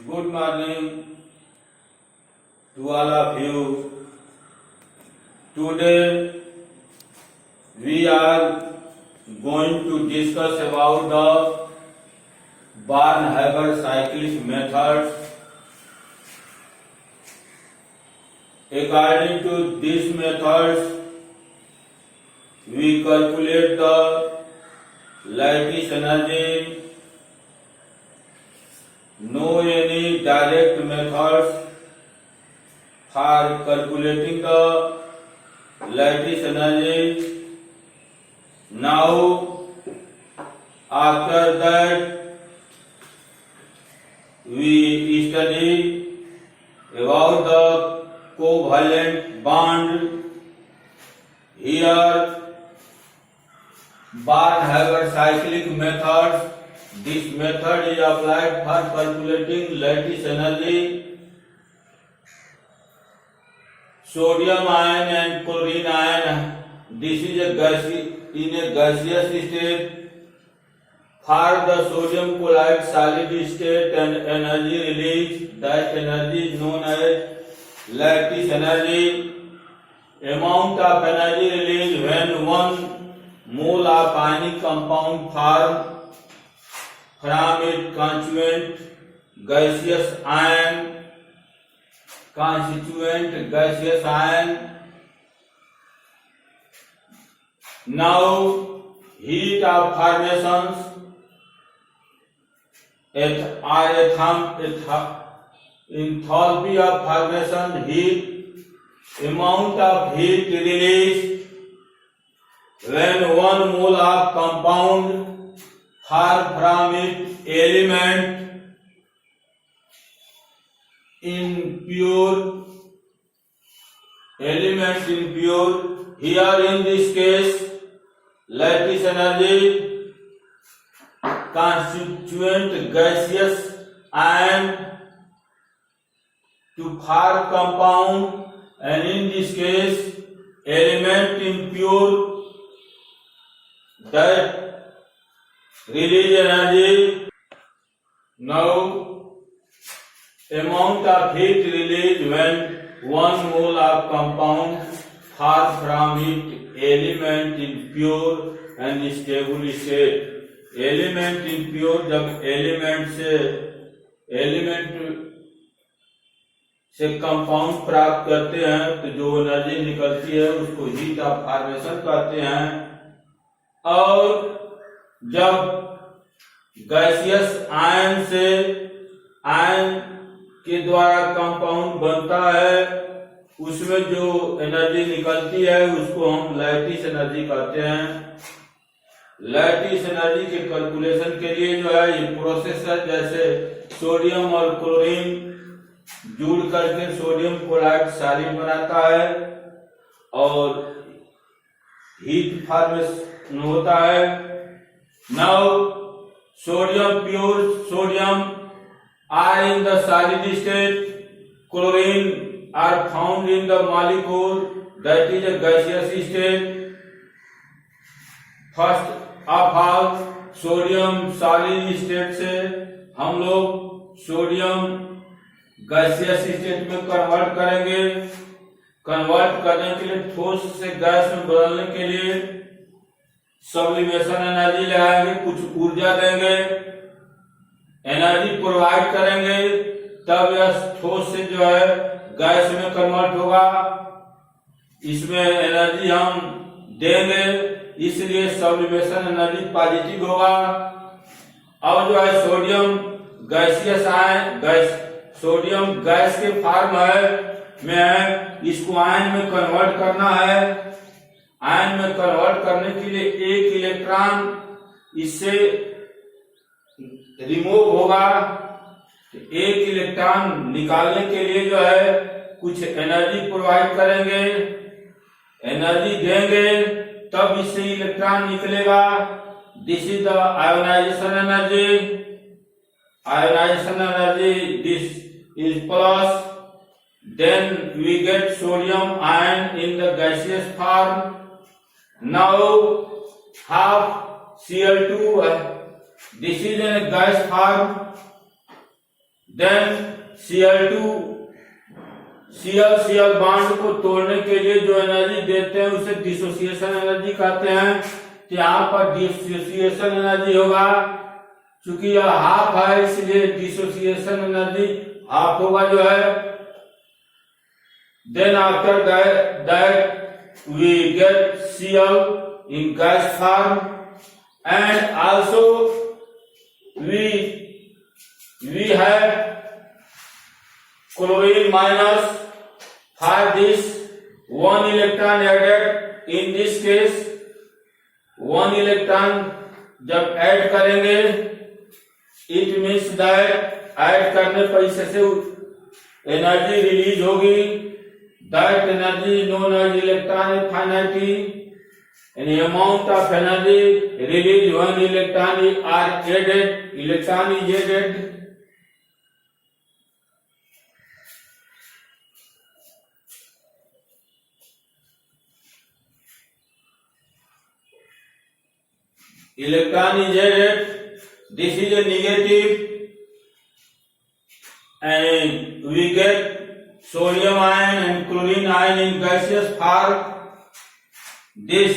Good morning to all of you. Today we are going to discuss about the Barnhaber cyclic methods. According to these methods, we calculate the lattice energy. No any direct methods for calculating the lattice energy. Now, after that, we study about the covalent bond. Here, Barnhaber cyclic methods. This method is applied for calculating lattice energy. Sodium ion and chlorine ion. This is in a gaseous state. For the sodium chloride solid state and energy released, that energy is known as lattice energy. Amount of energy released when 1 mole of ionic compound form from its constituent gaseous ion. Now, heat of formations enthalpy of formation, heat, amount of heat released when 1 mole of compound formed from its impure. Here in this case, lattice energy constituent gaseous ion to form compound, and in this case, element impure that release energy. Now, amount of heat released when 1 mole of compound formed from it element in pure and stable state. Element impure, जब element से compound प्राप्त करते हैं तो जो energy निकलती है उसको हीट ऑफ फॉर्मेशन कहते हैं। और जब गैसियस आयन से आयन के द्वारा कंपाउंड बनता है उसमें जो एनर्जी निकलती है उसको हम लैटिस एनर्जी कहते हैं। लैटिस एनर्जी के कैलकुलेशन के लिए जो है ये प्रोसेस है, जैसे सोडियम और क्लोरीन जुड़ करके सोडियम क्लोराइड सॉलिड बनाता है और हीट फॉर्मेशन होता है। Now pure sodium are in the solid state, chlorine are found in the molecule that is a gaseous state. First of all, sodium solid state से हम लोग सोडियम गैसियस स्टेट में convert करेंगे। Convert करने के लिए ठोस से गैस में बदलने के लिए सब्लिमेशन एनर्जी लगाएंगे, कुछ ऊर्जा देंगे, एनर्जी प्रोवाइड करेंगे, तब यह ठोस से जो है गैस में कन्वर्ट होगा। इसमें एनर्जी हम देंगे, इसलिए सब्लिमेशन एनर्जी पॉजिटिव होगा। अब जो है sodium gaseous ion, sodium gas के फॉर्म में इसको आयन में कन्वर्ट करना है। आयन में कन्वर्ट करने के लिए एक इलेक्ट्रॉन इससे रिमूव होगा। एक इलेक्ट्रॉन निकालने के लिए जो है कुछ एनर्जी प्रोवाइड करेंगे, एनर्जी देंगे, तब इससे इलेक्ट्रॉन निकलेगा। This is the ionization energy. Ionization energy this is plus, then we get sodium ion in the gaseous form. Now half Cl2, this is in a gas form, then Cl bond को तोड़ने के लिए जो energy देते हैं उसे dissociation energy कहते हैं। तो यहाँ पर डिसोसिएशन एनर्जी होगा, चूंकि यह हाफ है इसलिए डिसोसिएशन एनर्जी हाफ होगा जो है। Then after that we get Cl in gas form, and also we have chlorine minus for this one electron added। in this case one electron जब add करेंगे इट मीन्स दैट ऐड करने पर इससे energy release होगी। That energy known as electron affinity, and the amount of energy released when electron is added। Electron is added, this is a negative, and we get sodium ion and chlorine ion in gaseous form। This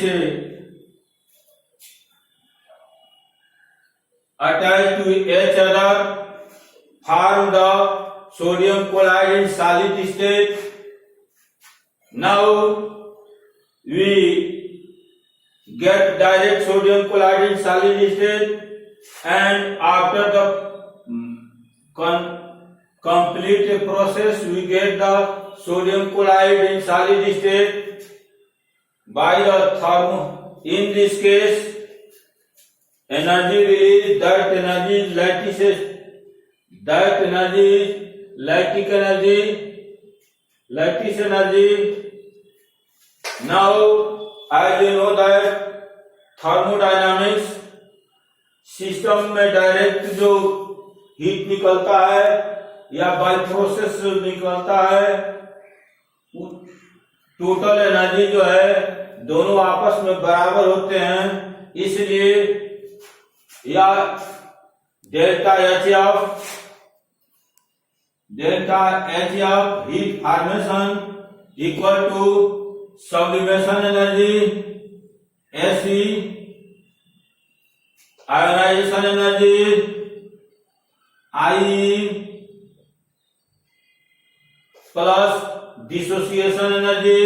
attached to each other form the sodium chloride in solid state। Now we get direct sodium chloride in solid state, and after the complete process we get the sodium chloride in solid state by the thermo। in this case energy released, that energy is lattice energy। now as you know that thermodynamics system में direct जो heat निकलता है या by process निकलता है, total energy जो है दोनों आपस में बराबर होते हैं, इसलिए या delta H of heat formation equal to sublimation energy AC, ionization energy I plus dissociation energy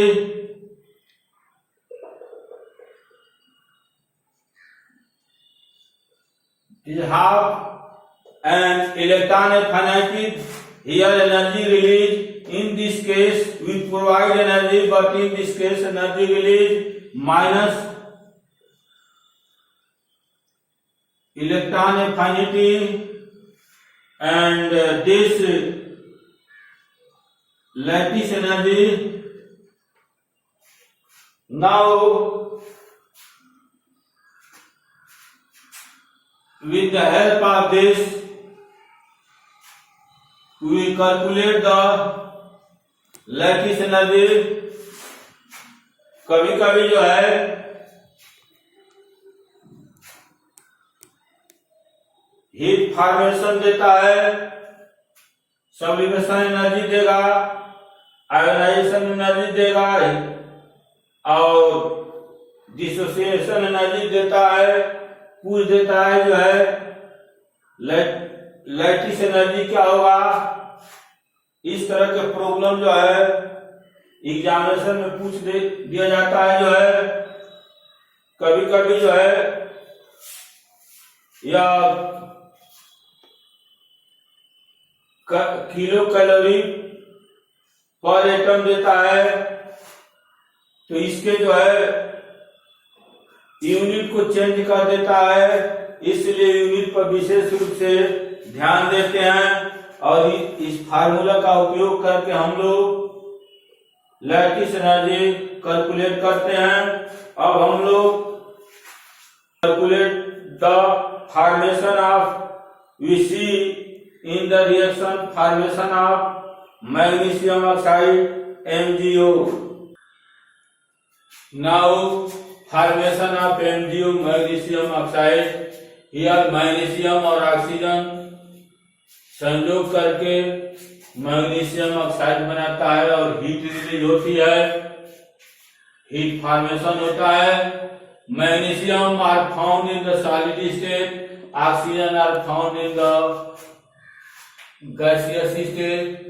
is half, and electron affinity here energy released in this case we provide energy, but in this case energy released minus electron affinity, and this lattice energy। now with the help of this we calculate the lattice energy। कभी कभी जो है heat formation देता है, sublimation energy देगा, ionisation energy देगा और dissociation energy देता है। पूछ देता है जो है लैटिस एनर्जी क्या होगा। इस तरह के प्रॉब्लम जो है एग्जामिनेशन में पूछ दिया जाता है जो है। कभी कभी जो है या किलो कैलोरी पर एटम देता है, तो इसके जो है यूनिट को चेंज कर देता है, इसलिए यूनिट पर विशेष रूप से ध्यान देते हैं और इस फार्मूला का उपयोग करके हम लोग लैटिस एनर्जी कैलकुलेट करते हैं। अब हम लोग calculate the formation of we see in the reaction formation of magnesium oxide MgO। Now formation of MgO magnesium oxide, here magnesium और oxygen संयोग करके मैग्नीशियम ऑक्साइड बनाता है और हीट रिलीज होती है, हीट फॉर्मेशन होता है। Magnesium are found in the solid state, oxygen are found in the gaseous state.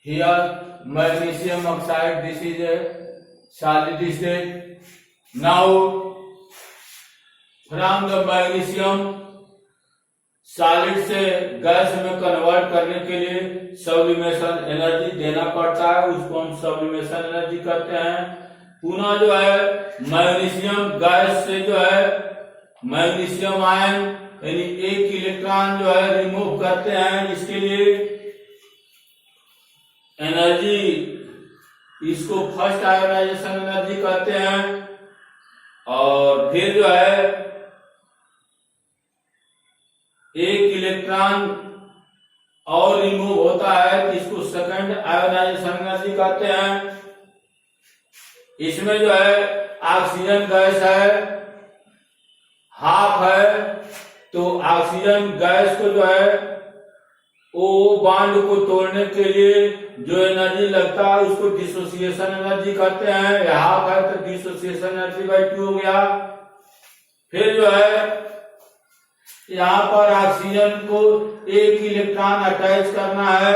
Here magnesium oxide, this is a solid state. Now from the magnesium solid से gas में convert करने के लिए sublimation energy देना पड़ता है, उसको हम सब्लिमेशन एनर्जी कहते हैं। पुनः जो है मैग्नीशियम गैस से जो है मैग्नीशियम आयन यानी एक इलेक्ट्रॉन जो है रिमूव करते हैं, इसके लिए एनर्जी, इसको फर्स्ट आयोनाइजेशन एनर्जी कहते हैं। और फिर जो है एक इलेक्ट्रॉन और रिमूव होता है, इसको सेकंड आयोनाइजेशन एनर्जी कहते हैं। इसमें जो है ऑक्सीजन गैस है, हाफ है, तो ऑक्सीजन गैस को जो है ओ बॉन्ड को तोड़ने के लिए जो एनर्जी लगता है उसको डिसोसिएशन एनर्जी कहते हैं। हाफ है तो डिसोसिएशन एनर्जी बाई 2 हो गया। फिर जो है यहाँ पर ऑक्सीजन को एक इलेक्ट्रॉन अटैच करना है,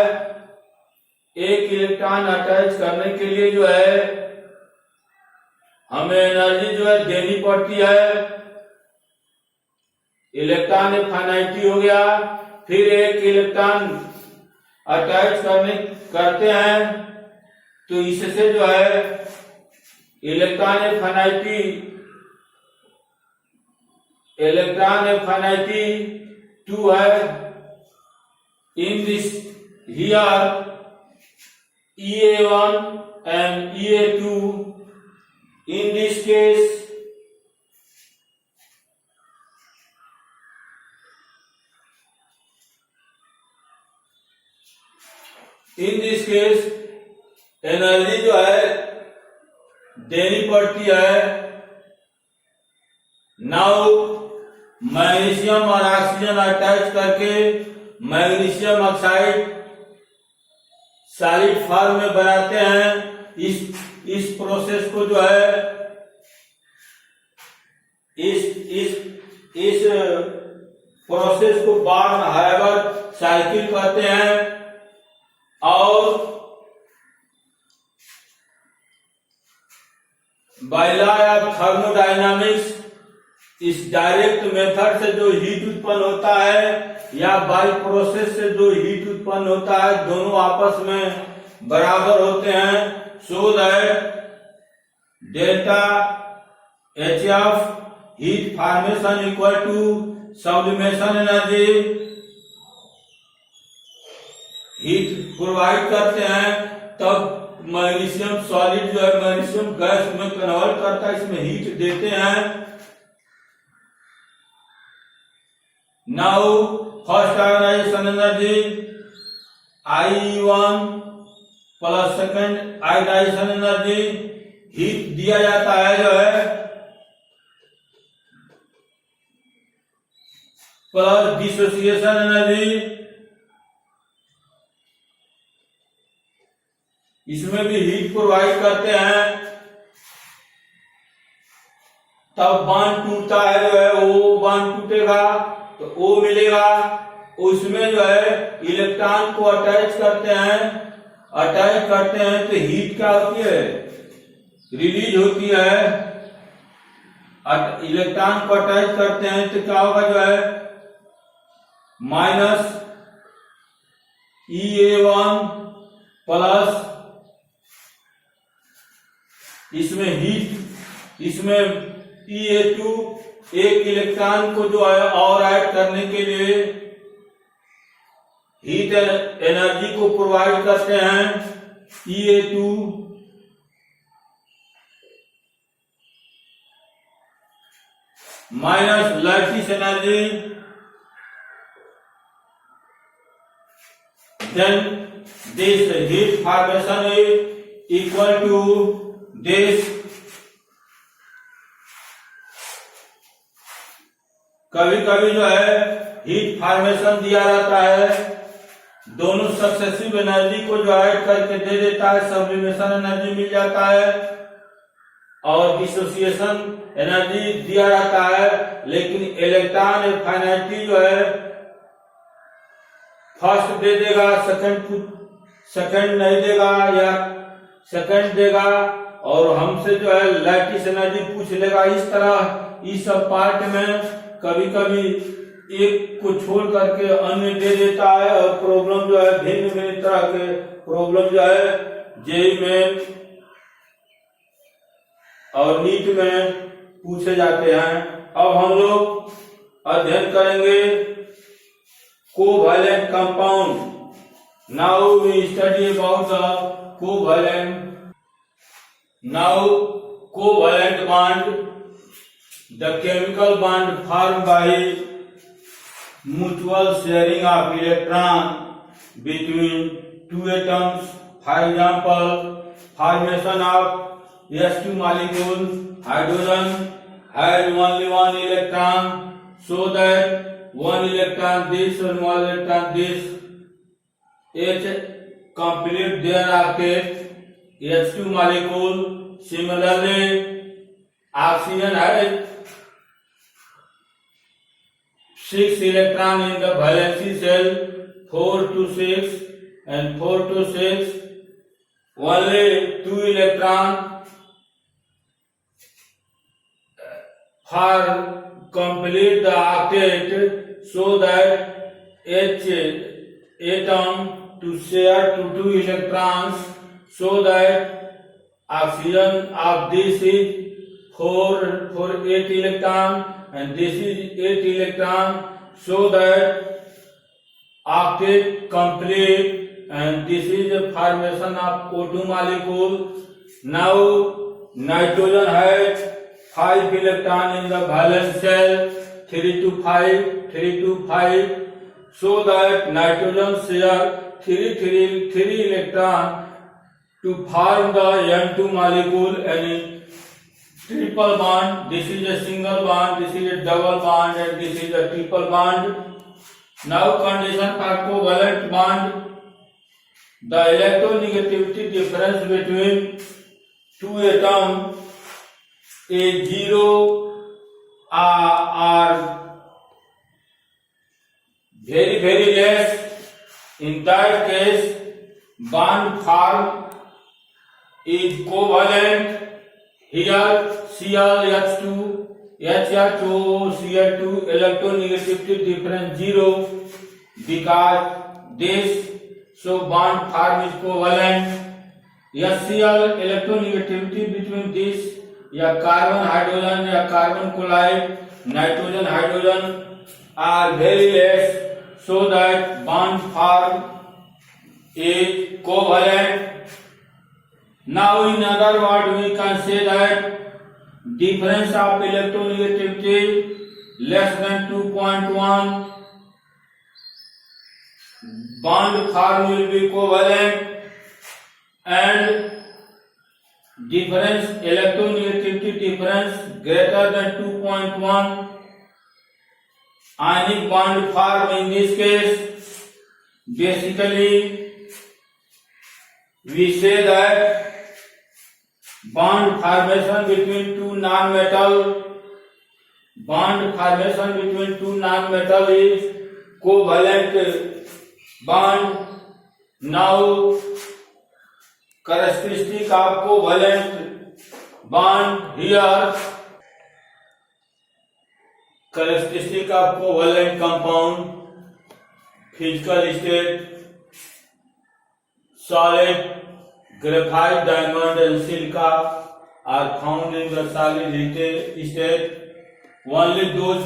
एक इलेक्ट्रॉन अटैच करने के लिए जो है हमें एनर्जी जो है देनी पड़ती है। इलेक्ट्रॉन इनफिनिटी हो गया। फिर एक इलेक्ट्रॉन अटैच करते हैं, तो इससे जो है इलेक्ट्रॉन इनफिनिटी 2 है। In this here EA1 and EA2, in this case energy जो है देनी पड़ती है। नाउ मैग्नीशियम और ऑक्सीजन अटैच करके मैग्नीशियम ऑक्साइड सॉलिड फॉर्म में बनाते हैं। इस प्रोसेस को जो है इस प्रोसेस को बॉर्न हाइबर साइकिल कहते हैं। और बाय लॉ ऑफ थर्मोडायनामिक्स इस डायरेक्ट मेथड से जो हीट उत्पन्न होता है या बाय प्रोसेस से जो हीट उत्पन्न होता है, दोनों आपस में बराबर होते हैं। So that delta HF heat formation equal to sublimation energy, heat provide करते हैं, तब मैग्नीशियम सॉलिड जो है मैग्नीशियम गैस में कन्वर्ट करता है, इसमें हीट देते हैं। Now first ionisation energy I1 plus second ionisation energy, heat दिया जाता है जो है प्लस डिसोसिएशन एनर्जी, इसमें भी हीट प्रोवाइड करते हैं। तब बॉन्ड टूटता है जो है, O बॉन्ड टूटेगा तो O मिलेगा। उसमें जो है इलेक्ट्रॉन को अटैच करते हैं तो हीट क्या होती है, रिलीज होती है। इलेक्ट्रॉन को अटैच करते हैं तो क्या होगा जो है माइनस EA1 प्लस इसमें हीट, इसमें EA2 एक इलेक्ट्रॉन को जो है और ऐड करने के लिए हीट एनर्जी को प्रोवाइड करते हैं EA2 minus lattice energy, then this heat formation is equal to this। कभी कभी जो है हीट फॉर्मेशन दिया रहता है, दोनों सक्सेसिव एनर्जी को जो ऐड करके दे देता है, सब्लिमेशन एनर्जी मिल जाता है, और डिसोसिएशन एनर्जी दिया रहता है। लेकिन इलेक्ट्रॉन इनफाइनाइटली जो है फर्स्ट दे देगा, सेकंड नहीं देगा या सेकंड देगा, और हमसे जो है लैटिस एनर्जी पूछ लेगा। इस तरह इस सब पार्ट में कभी कभी एक को छोड़ करके अन्य दे देता है, और प्रॉब्लम जो है भिन्न भिन्न तरह के प्रॉब्लम जो है जेईई में और नीट में पूछे जाते हैं। अब हम लोग अध्ययन करेंगे covalent compound. Now we study about the covalent bond, the chemical bond formed by mutual sharing of electron between two atoms. For example, formation of S2 molecule, hydrogen has only one electron, so that one electron this and one electron this, H complete their octet. H2 molecule. Similarly, oxygen has 6 electron in the valency shell, 4 to 6 and 4 to 6. Only 2 electron for complete the octet, so that each atom to share to 2 electrons, so that oxygen of this is 8 electron and this is 8 electron, so that octet complete, and this is the formation of O2 molecule. Now nitrogen has 5 electron in the valence shell, 3 to 5, so that nitrogen share 3 electron to form the N2 molecule, and triple bond. This is a single bond, this is a double bond, and this is a triple bond. Now condition for covalent bond: the electronegativity difference between two atoms is 0 or very less. In that case, bond form is covalent. Here ClH2, HH2, Cl2 electronegativity difference 0 because this, so bond form is covalent. HCl electronegativity between this या carbon hydrogen या carbon chloride, nitrogen hydrogen are very less, so that bond form is covalent. Now in other words we can say that difference of electronegativity less than 2.1, bond form will be covalent, and difference electronegativity difference greater than 2.1, ionic bond form. In this case, basically we say that bond formation between two non-metal is covalent bond. Now characteristic of covalent bond here. Characteristic of covalent compound: physical state, solid, graphite, diamond and silica are found in the solid state. Only those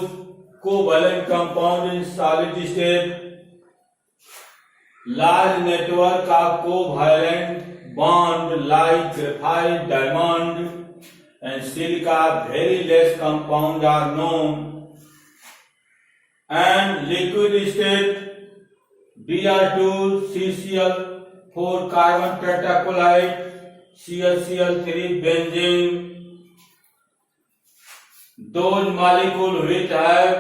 covalent compound in solid state. Large network of covalent bond like graphite, diamond and silica, very less compound are known. And liquid state: Br2, CCl4 carbon tetrachloride, ClCl3 benzene. Those molecules which have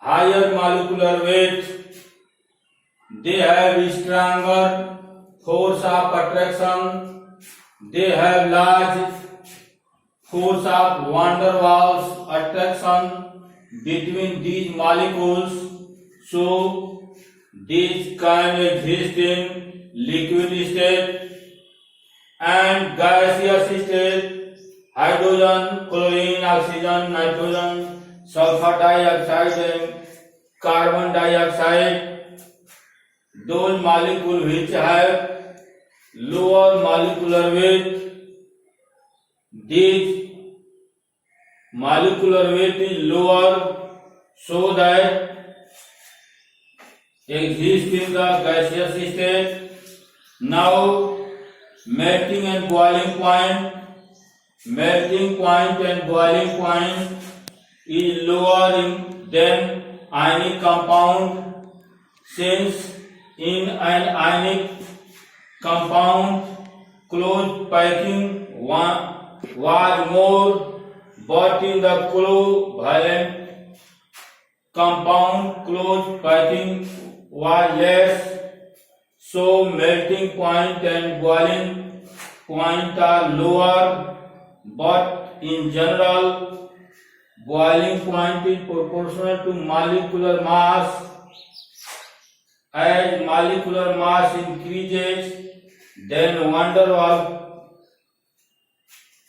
higher molecular weight, they have stronger force of attraction, they have large force of van der Waals attraction between these molecules, so these can exist in liquid state and gaseous state. Hydrogen, chlorine, oxygen, nitrogen, sulfur dioxide and carbon dioxide, those molecules which have lower molecular weight, these molecular weight is lower, so that exist in the gaseous state. Now melting and boiling point. Melting point and boiling point is lower than ionic compound, since in an ionic compound closed packing was more, but in the covalent compound closed packing was less, so melting point and boiling point are lower, but in general boiling point is proportional to molecular mass. As molecular mass increases, then van der Waals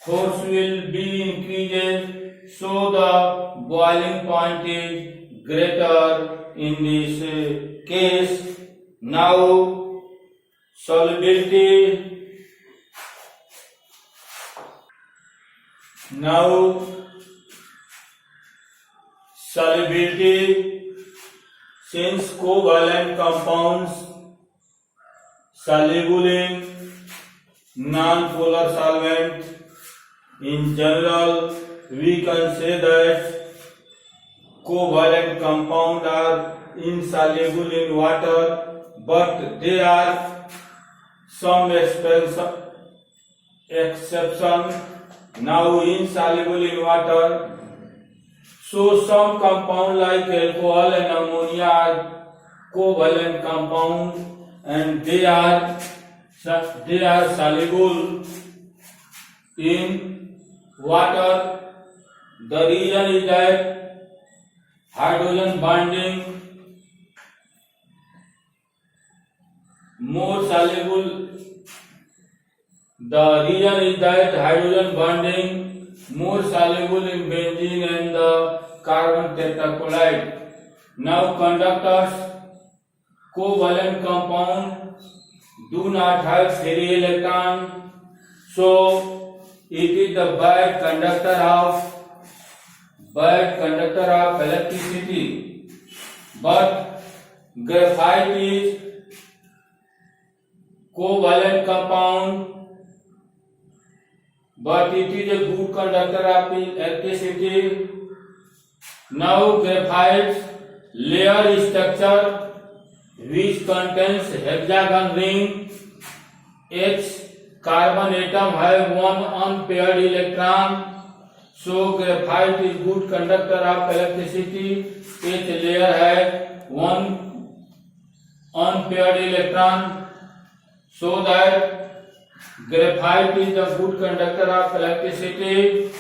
force will be increases, so the boiling point is greater in this case. Now solubility. Now solubility, since covalent compounds soluble in non-polar solvent, in general we can say that covalent compounds are insoluble in water, but there are some exceptions. Now insoluble in water, so some compound like alcohol and ammonia are covalent compounds and they are soluble in water. The reason is that hydrogen bonding more soluble. The reason is that hydrogen bonding more soluble in benzene and the carbon tetrachloride. Now conductors, covalent compound do not have free electron, so it is the bad conductor of electricity. But graphite is covalent compound, but it is a good conductor of electricity. Now graphite layer structure which contains hexagon ring. Each carbon atom have one unpaired electron, so graphite is good conductor of electricity. Each layer has one unpaired electron, so that graphite is a good conductor of electricity.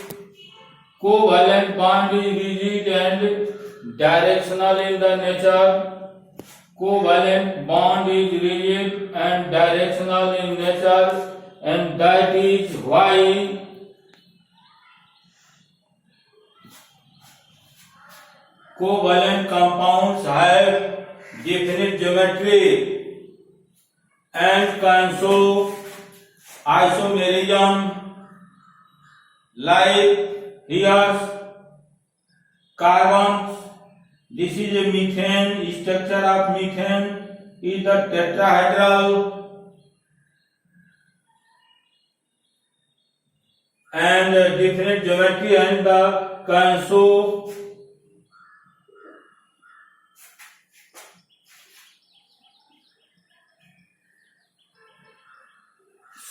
Covalent bond is rigid and directional in the nature. Covalent bond is rigid and directional in nature, and that is why covalent compounds have definite geometry and can show isomerism, like here carbons. This is a methane. Structure of methane is the tetrahedral, and definite geometry and the can show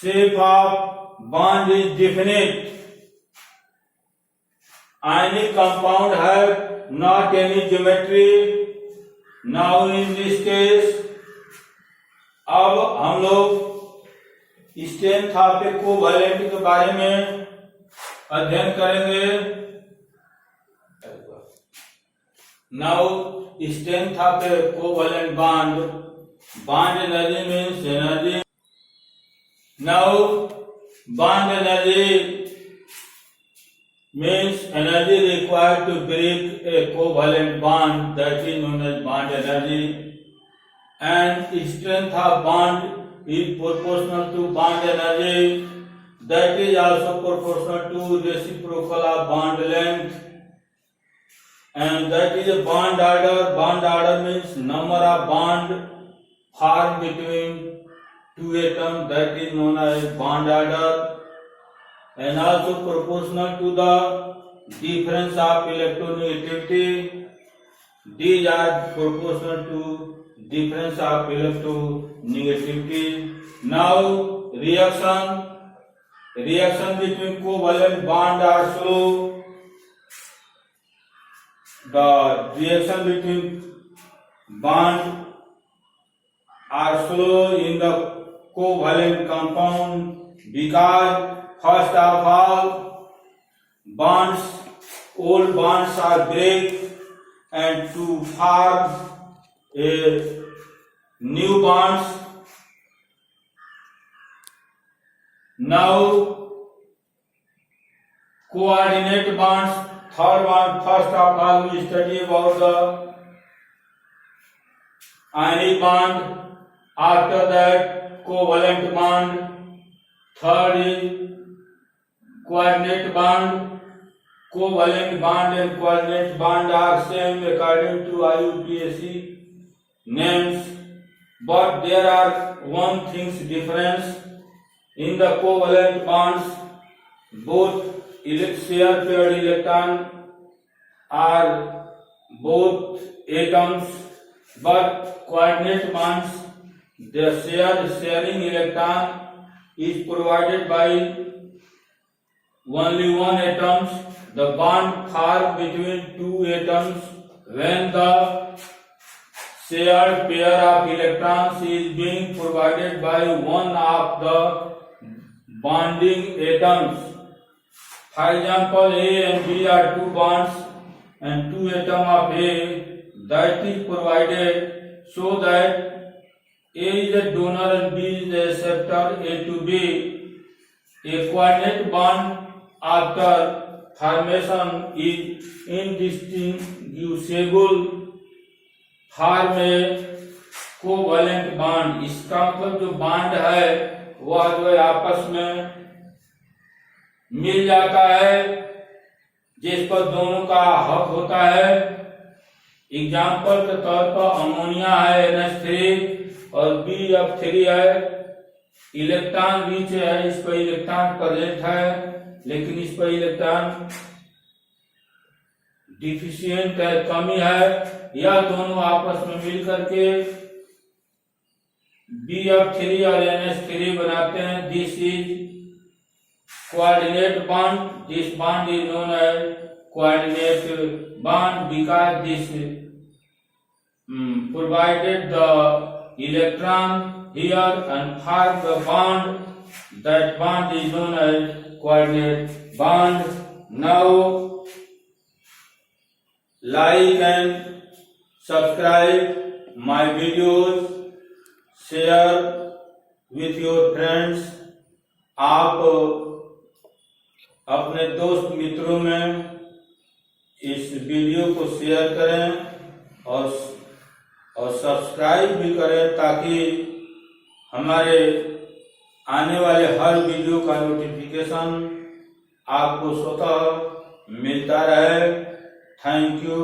shape of bond is definite. Ionic compound have not any geometry. Now in this case, अब हम लोग strength of A covalent के बारे में अध्ययन करेंगे। Now strength of A covalent bond, bond energy means energy. Now bond energy means energy required to break a covalent bond, that is known as bond energy, and strength of bond is proportional to bond energy, that is also proportional to reciprocal of bond length, and that is a bond order. Bond order means number of bond formed between two atoms, that is known as bond order, and also proportional to the difference of electronegativity. These are proportional to difference of electronegativity. Now reaction between covalent bond are slow. The reaction between bond are slow in the covalent compound because first of all, old bonds are break, and to form a new bonds. Now, coordinate bonds. Third one, first of all, we study about the ionic bond. After that, covalent bond. Third is coordinate bond. Covalent bond and coordinate bond are same according to IUPAC names, but there are one thing's difference. In the covalent bonds, both share paired electron are both atoms, but coordinate bonds, the sharing electron is provided by only one atom. The bond formed between two atoms when the shared pair of electrons is being provided by one of the bonding atoms. For example, A and B are two bonds and two atoms of A that is provided so that A is a donor and B is a acceptor. A to B, a coordinate bond after formation is indistinguishable from a covalent bond. इसका मतलब जो bond है वह जो है आपस में मिल जाता है, जिस पर दोनों का हक होता है। एग्जाम्पल के तौर पर अमोनिया है NH3 और BF3 है, इलेक्ट्रॉन बीच है, इस पर इलेक्ट्रॉन प्रेजेंट है लेकिन इस पर इलेक्ट्रॉन डिफिशिएंट है, कमी है। यह दोनों आपस में मिल करके BF3 और NH3 बनाते हैं। This is coordinate bond. This bond is known as coordinate bond because this provided the electron here and form the bond. That bond is known as coordinate bond. Now like and subscribe my videos, share with your friends. आप अपने दोस्त मित्रों में इस video को share करें और subscribe भी करें ताकि हमारे आने वाले हर वीडियो का नोटिफिकेशन आपको स्वतः मिलता रहे। Thank you.